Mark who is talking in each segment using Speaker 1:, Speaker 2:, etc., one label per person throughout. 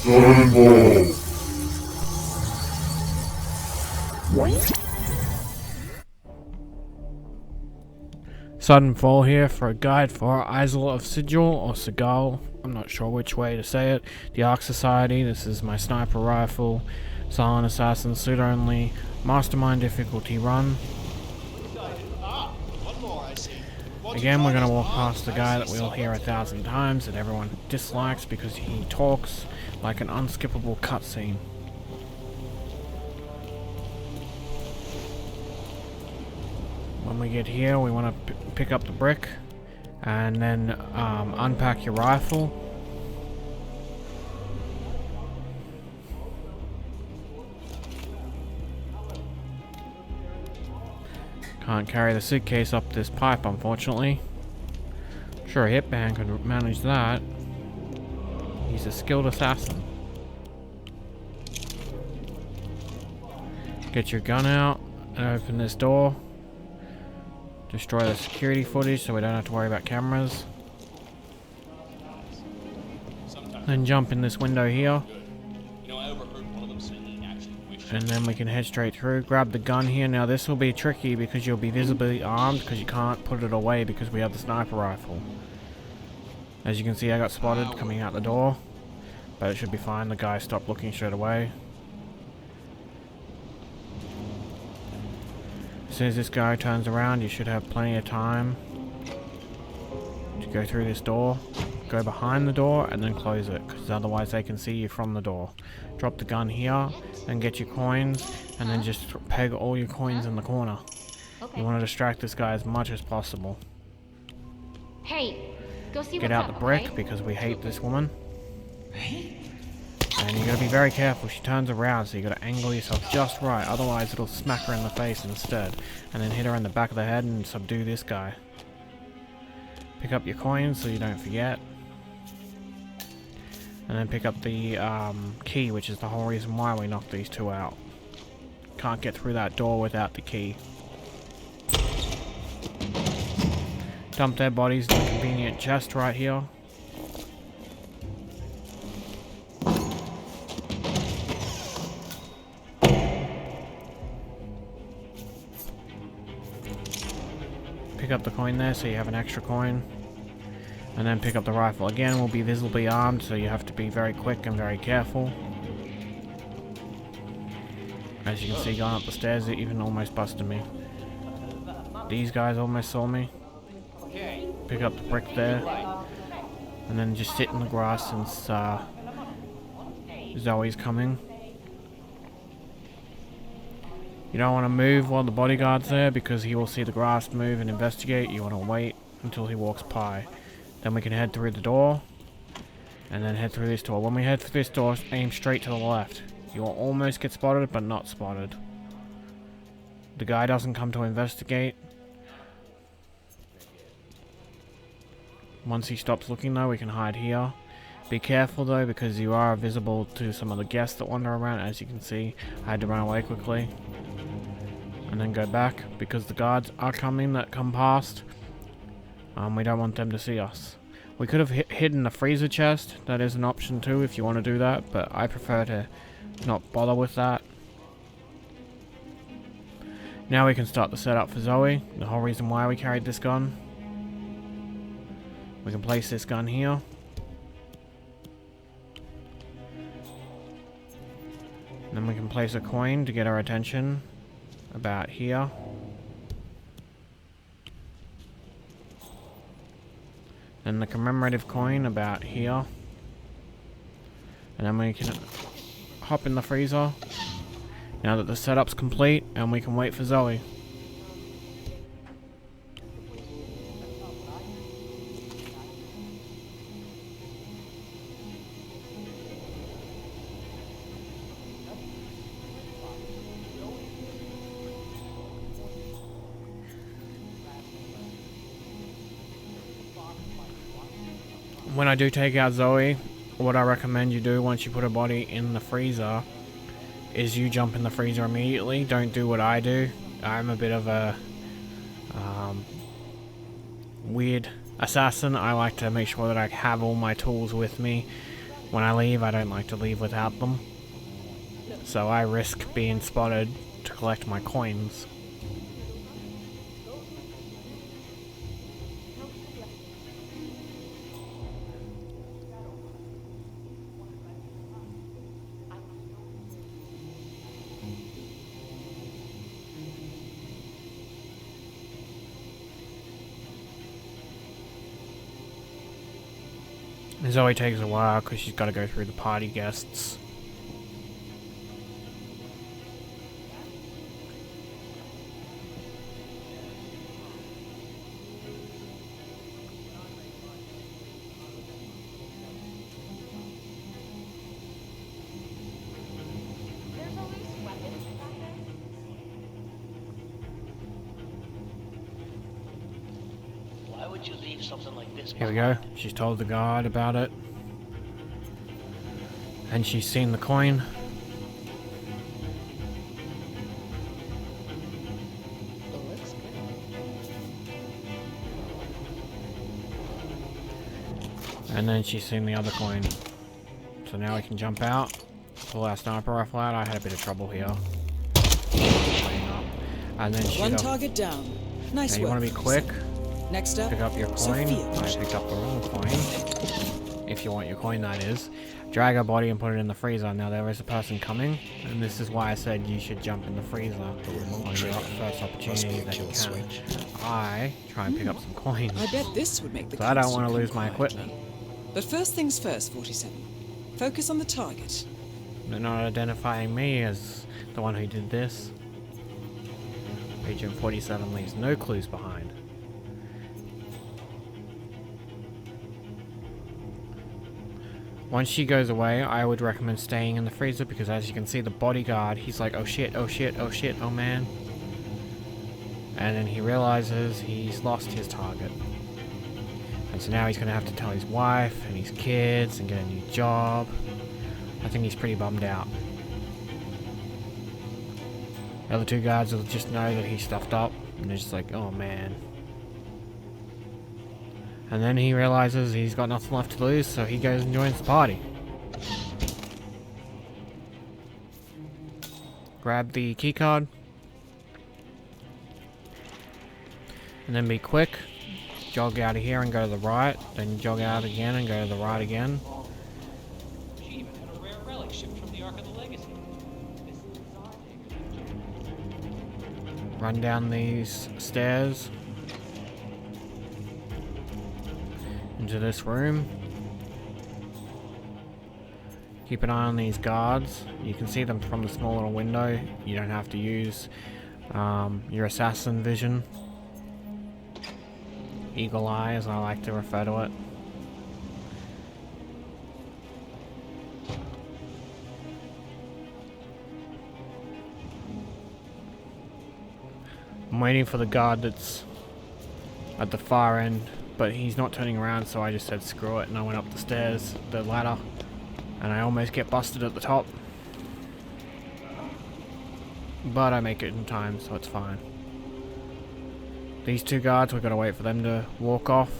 Speaker 1: Sudden fall here for a guide for Isle of Sigil or sgail. I'm not sure which way to say it. The Ark Society. This is my sniper rifle. Silent Assassin suit only. Mastermind difficulty run. Again, we're going to walk past the guy that we'll hear 1,000 times that everyone dislikes because he talks like an unskippable cutscene. When we get here, we want to pick up the brick and then unpack your rifle. Can't carry the suitcase up this pipe, unfortunately. Sure, a Hitman could manage that. He's a skilled assassin. Get your gun out and open this door. Destroy the security footage so we don't have to worry about cameras. Then jump in this window here. And then we can head straight through. Grab the gun here. Now this will be tricky because you'll be visibly armed because you can't put it away because we have the sniper rifle. As you can see, I got spotted coming out the door. But it should be fine. The guy stopped looking straight away. As soon as this guy turns around, you should have plenty of time to go through this door. Go behind the door and then close it, because otherwise they can see you from the door. Drop the gun here, then get your coins, and then just peg all your coins in the corner. You want to distract this guy as much as possible.
Speaker 2: Hey, go see
Speaker 1: Get out the brick, because we hate this woman. And you gotta be very careful, she turns around, so you gotta angle yourself just right, otherwise it'll smack her in the face instead. And then hit her in the back of the head and subdue this guy. Pick up your coins so you don't forget. And then pick up the key, which is the whole reason why we knocked these two out. Can't get through that door without the key. Dump their bodies in the convenient chest right here. Pick up the coin there so you have an extra coin. And then pick up the rifle. Again, we'll be visibly armed, so you have to be very quick and very careful. As you can see, going up the stairs, it even almost busted me. These guys almost saw me. Pick up the brick there. And then just sit in the grass since Zoe's coming. You don't want to move while the bodyguard's there because he will see the grass move and investigate. You want to wait until he walks by. Then we can head through the door, and then head through this door. When we head through this door, aim straight to the left. You will almost get spotted, but not spotted. The guy doesn't come to investigate. Once he stops looking though, we can hide here. Be careful though, because you are visible to some of the guests that wander around. As you can see, I had to run away quickly. And then go back, because the guards are coming that come past. We don't want them to see us. We could have hidden the freezer chest. That is an option too if you want to do that, but I prefer to not bother with that. Now we can start the setup for Zoe. The whole reason why we carried this gun. We can place this gun here. And then we can place a coin to get our attention. About here. Then the commemorative coin about here. And then we can hop in the freezer. Now that the setup's complete, and we can wait for Zoe. When I do take out Zoe, what I recommend you do once you put her body in the freezer is you jump in the freezer immediately. Don't do what I do. I'm a bit of a weird assassin. I like to make sure that I have all my tools with me When I leave, I don't like to leave without them. So I risk being spotted to collect my coins. Zoe takes a while because she's got to go through the party guests.
Speaker 3: Why would you leave something like this
Speaker 1: Here we go. She's told the guard about it. And she's seen the coin. And then she's seen the other coin. So now we can jump out. Pull our sniper rifle out. I had a bit of trouble here. And then shoot
Speaker 4: One
Speaker 1: up.
Speaker 4: target down. Nice
Speaker 1: Now you
Speaker 4: work.
Speaker 1: want to be quick.
Speaker 4: Next up,
Speaker 1: Pick up your coin.
Speaker 4: Sophia.
Speaker 1: I picked up the wrong coin. If you want your coin, that is. Drag her body and put it in the freezer. Now there is a person coming, and this is why I said you should jump in the freezer on your first opportunity that you can. I try and pick up some coins.
Speaker 4: I bet this would make the
Speaker 1: So I don't
Speaker 4: council
Speaker 1: want to
Speaker 4: come
Speaker 1: lose my
Speaker 4: quiet.
Speaker 1: equipment.
Speaker 4: But first things first, 47. Focus on the target.
Speaker 1: They're not identifying me as the one who did this. Agent 47 leaves no clues behind. Once she goes away, I would recommend staying in the freezer because as you can see the bodyguard, he's like, oh shit, oh shit, oh shit, oh man. And then he realizes he's lost his target. And so now he's going to have to tell his wife and his kids and get a new job. I think he's pretty bummed out. The other two guards will just know that he's stuffed up and they're just like, oh man. And then he realizes he's got nothing left to lose, so he goes and joins the party. Grab the keycard. And then be quick. Jog out of here and go to the right. Then jog out again and go to the right again.
Speaker 3: She even had a rare relic shipped from the Ark of the Legacy.
Speaker 1: Run down these stairs. Into this room. Keep an eye on these guards. You can see them from the small little window. You don't have to use your assassin vision. Eagle eye, as I like to refer to it. I'm waiting for the guard that's at the far end, but he's not turning around, so I just said screw it and I went up the stairs, the ladder, and I almost get busted at the top. But I make it in time, so it's fine. These two guards, we've got to wait for them to walk off.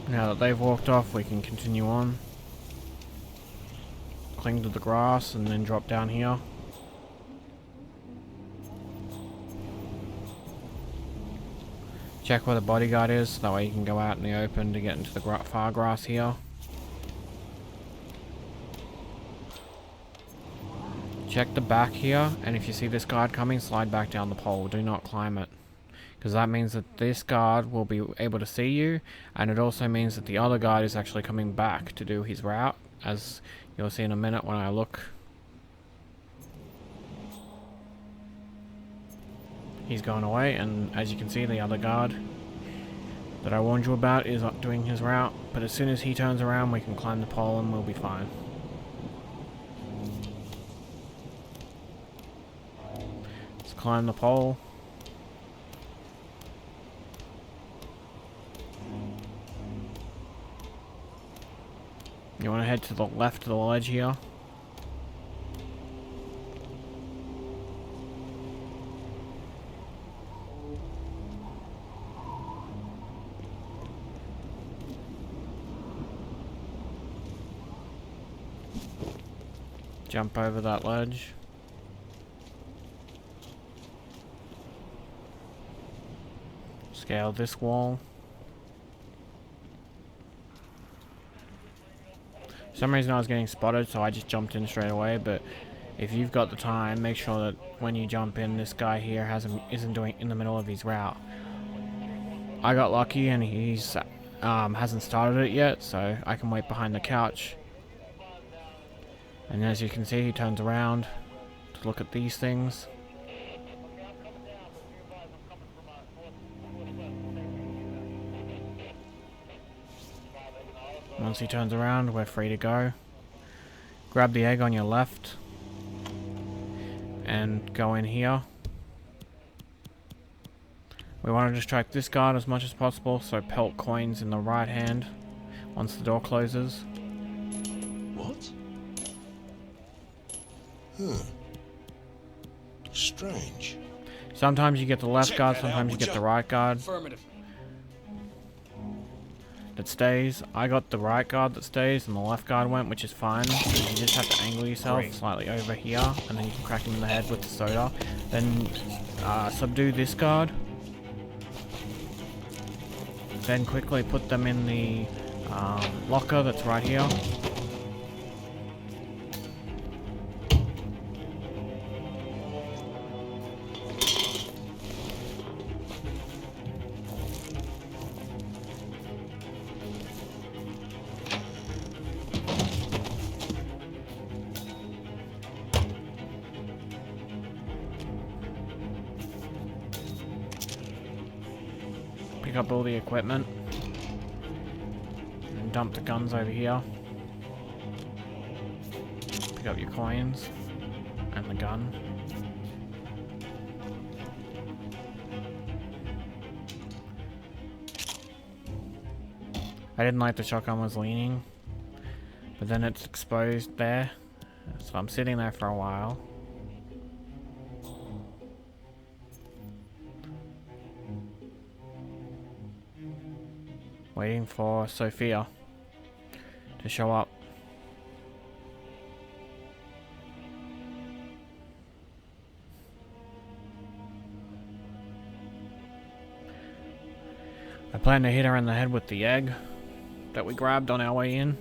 Speaker 1: Now that they've walked off, we can continue on. Cling to the grass and then drop down here. Check where the bodyguard is, so that way you can go out in the open to get into the far grass here. Check the back here, and if you see this guard coming, slide back down the pole. Do not climb it. Because that means that this guard will be able to see you, and it also means that the other guard is actually coming back to do his route, as you'll see in a minute when I look. He's gone away, and as you can see, the other guard that I warned you about is up doing his route, but as soon as he turns around, we can climb the pole and we'll be fine. Let's climb the pole. You want to head to the left of the ledge here. Jump over that ledge. Scale this wall. For some reason I was getting spotted, so I just jumped in straight away, but if you've got the time, make sure that when you jump in, this guy here isn't doing in the middle of his route. I got lucky and he's hasn't started it yet, so I can wait behind the couch. And as you can see, he turns around to look at these things. Once he turns around, we're free to go. Grab the egg on your left and go in here. We want to distract this guard as much as possible, so pelt coins in the right hand once the door closes.
Speaker 5: What? Strange.
Speaker 1: Sometimes you get the left
Speaker 5: Check
Speaker 1: guard,
Speaker 5: that
Speaker 1: sometimes
Speaker 5: out,
Speaker 1: you
Speaker 5: would
Speaker 1: get
Speaker 5: ya?
Speaker 1: the right guard
Speaker 3: Affirmative.
Speaker 1: that stays. I got the right guard that stays and the left guard went, which is fine. You just have to angle yourself slightly over here and then you can crack him in the head with the soda. Then subdue this guard. Then quickly put them in the locker that's right here. Pick up all the equipment and dump the guns over here. Pick up your coins and the gun. I didn't like the shotgun was leaning, but then it's exposed there, so I'm sitting there for a while. Waiting for Sophia to show up. I plan to hit her in the head with the egg that we grabbed on our way in.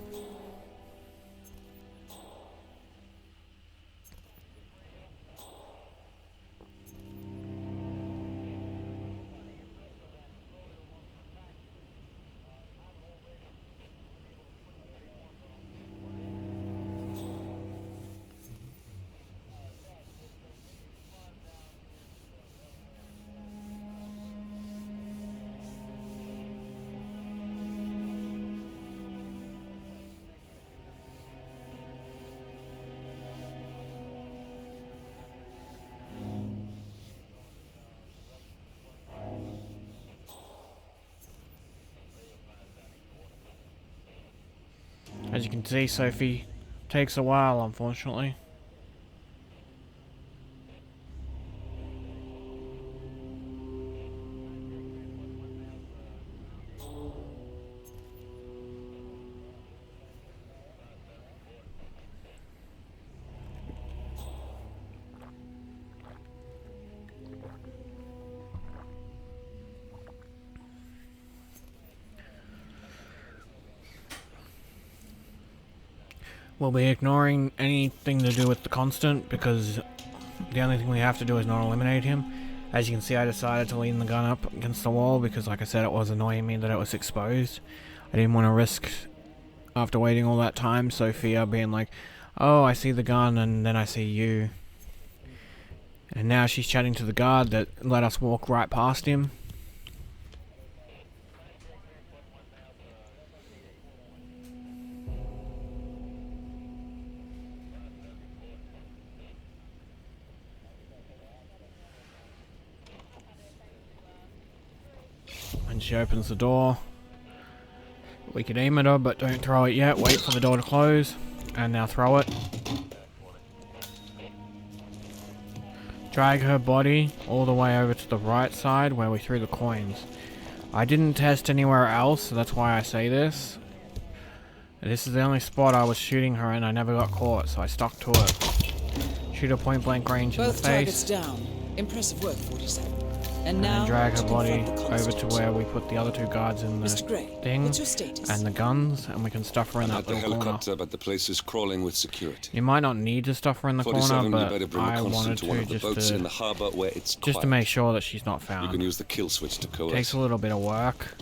Speaker 1: As you can see, Sophie takes a while, unfortunately. We'll be ignoring anything to do with the constant because the only thing we have to do is not eliminate him. As you can see, I decided to lean the gun up against the wall because, like I said, it was annoying me that it was exposed. I didn't want to risk, after waiting all that time, Sophia being like, oh, I see the gun and then I see you. And now she's chatting to the guard that let us walk right past him. And she opens the door. We can aim at her, but don't throw it yet. Wait for the door to close. And now throw it. Drag her body all the way over to the right side where we threw the coins. I didn't test anywhere else, so that's why I say this. This is the only spot I was shooting her and I never got caught, so I stuck to it. Shoot her point blank range in the
Speaker 4: Both targets
Speaker 1: face.
Speaker 4: down. Impressive work, 47. And
Speaker 1: And
Speaker 4: now
Speaker 1: then drag her
Speaker 4: to
Speaker 1: body
Speaker 4: confront the
Speaker 1: over to
Speaker 4: constant.
Speaker 1: where we put the other two guards in the
Speaker 4: Mr. Gray,
Speaker 1: thing.
Speaker 4: what's your status?
Speaker 1: And the guns, and we can stuff her in
Speaker 5: I
Speaker 1: that
Speaker 5: had the
Speaker 1: little corner.
Speaker 5: helicopter, but the place is crawling with security.
Speaker 1: You might not need to stuff her in the corner,
Speaker 5: 47, you better
Speaker 1: but
Speaker 5: bring the
Speaker 1: I wanted
Speaker 5: constant to one
Speaker 1: to
Speaker 5: of the boats in the
Speaker 1: just
Speaker 5: harbour where it's
Speaker 1: to
Speaker 5: quiet.
Speaker 1: make sure that she's not
Speaker 5: You
Speaker 1: found.
Speaker 5: can use the kill switch to coalesce.
Speaker 1: Takes a little bit of work,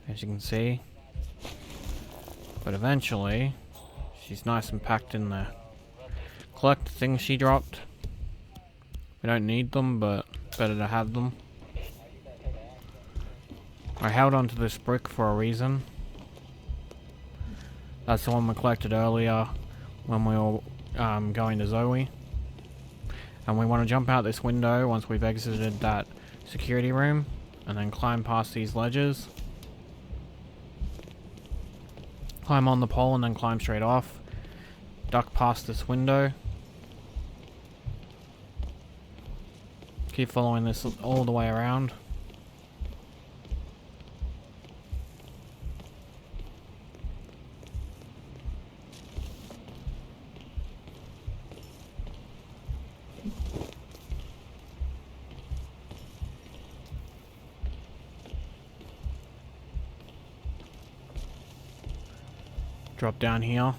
Speaker 1: as you can see, but eventually she's nice and packed in there. Collect the things she dropped. We don't need them, but better to have them. I held onto this brick for a reason. That's the one we collected earlier when we were going to Zoe. And we want to jump out this window once we've exited that security room, and then climb past these ledges. Climb on the pole and then climb straight off. Duck past this window. Keep following this all the way around. Drop down here.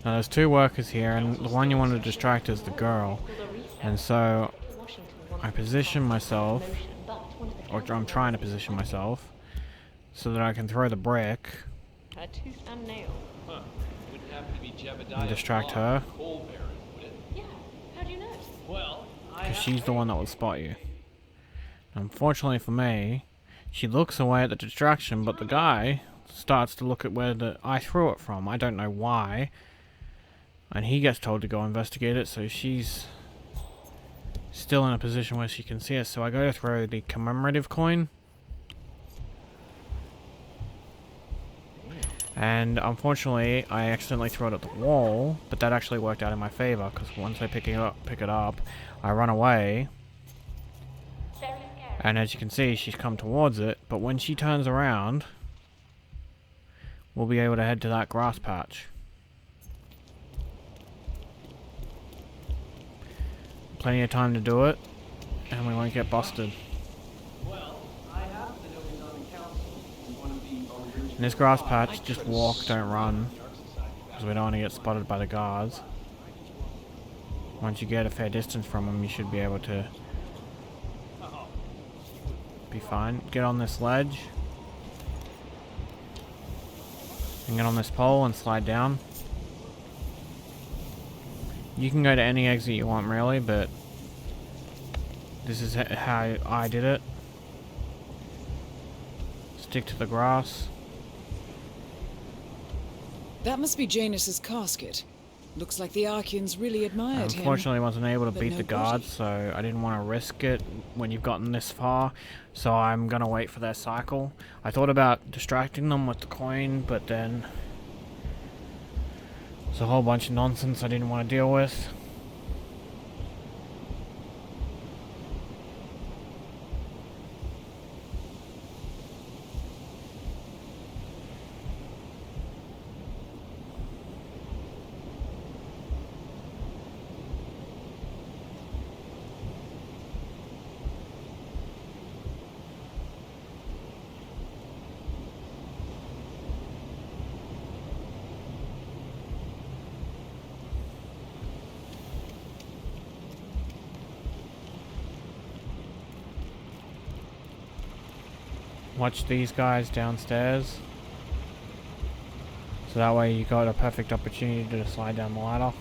Speaker 1: Now there's two workers here, and the one you want to distract is the girl. And so I position myself, or I'm trying to position myself, so that I can throw the brick
Speaker 6: A tooth and nail.
Speaker 3: Huh. Wouldn't happen to be Jebediah
Speaker 1: and distract
Speaker 3: Bond,
Speaker 1: her,
Speaker 3: coal baron, would it?
Speaker 2: Yeah, how'd you know?
Speaker 3: Well, I
Speaker 1: because
Speaker 3: have
Speaker 1: she's the one that will spot you. Unfortunately for me, she looks away at the distraction, but the guy starts to look at where I threw it from. I don't know why. And he gets told to go investigate it, so she's still in a position where she can see us. So I go to throw the commemorative coin. And unfortunately, I accidentally threw it at the wall, but that actually worked out in my favor, because once I pick it up, I run away.
Speaker 2: Very scary.
Speaker 1: And as you can see, she's come towards it, but when she turns around, we'll be able to head to that grass patch. Plenty of time to do it, and we won't get busted.
Speaker 3: Well, I happen to know he's on the council. He's one of the original.
Speaker 1: In this grass patch, just walk, don't run, because we don't want to get spotted by the guards. Once you get a fair distance from them, you should be able to be fine. Get on this ledge, and get on this pole and slide down. You can go to any exit you want, really, but this is how I did it. Stick to the grass.
Speaker 4: That must be Janus's casket. Looks like the Archeans really admired him.
Speaker 1: Unfortunately, I wasn't able to
Speaker 4: but
Speaker 1: beat
Speaker 4: no
Speaker 1: the guards, so I didn't want to risk it when you've gotten this far. So I'm gonna wait for their cycle. I thought about distracting them with the coin, but then it's a whole bunch of nonsense I didn't want to deal with. Watch these guys downstairs. So that way you got a perfect opportunity to slide down the ladder.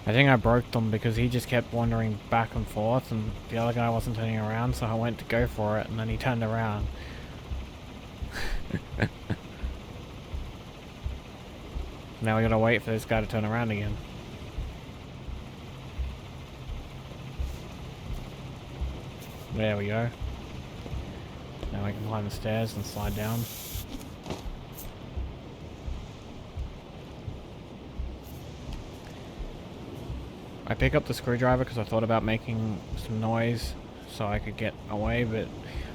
Speaker 1: I think I broke them because he just kept wandering back and forth and the other guy wasn't turning around, so I went to go for it and then he turned around. Now we gotta wait for this guy to turn around again. There we go. Now we can climb the stairs and slide down. I pick up the screwdriver because I thought about making some noise so I could get away, but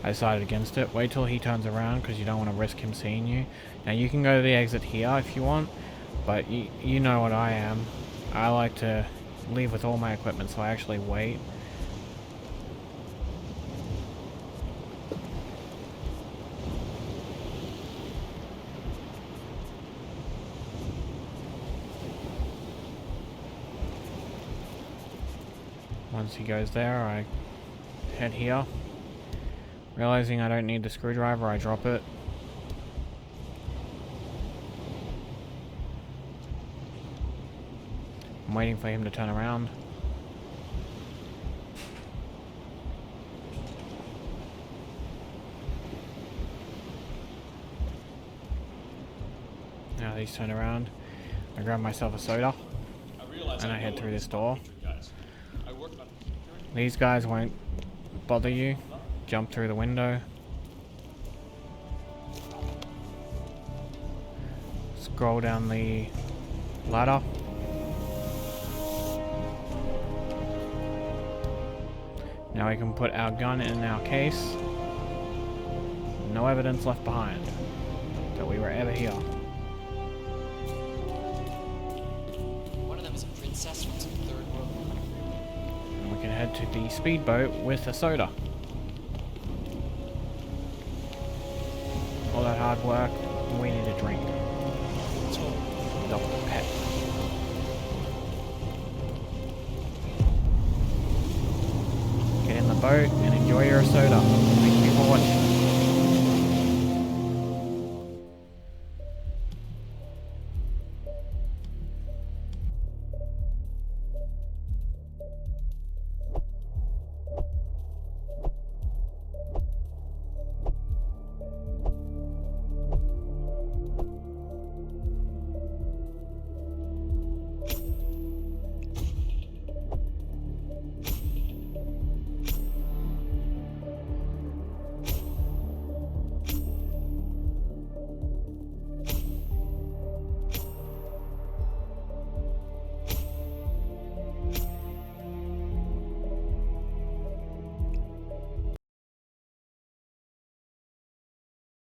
Speaker 1: I decided against it. Wait till he turns around because you don't want to risk him seeing you. Now you can go to the exit here if you want, but you know what I am. I like to leave with all my equipment, so I actually wait. Once he goes there, I head here. Realizing I don't need the screwdriver, I drop it. I'm waiting for him to turn around. Now that he's turned around, I grab myself a soda and I head through this door. These guys won't bother you. Jump through the window. Scroll down the ladder. Now we can put our gun in our case. No evidence left behind that we were ever here.
Speaker 7: One of them is a princess from some third world country.
Speaker 1: And we can head to the speedboat with a soda. All that hard work, we need a drink. Dr. Pet. Get in the boat and enjoy your soda. Thank you for watching.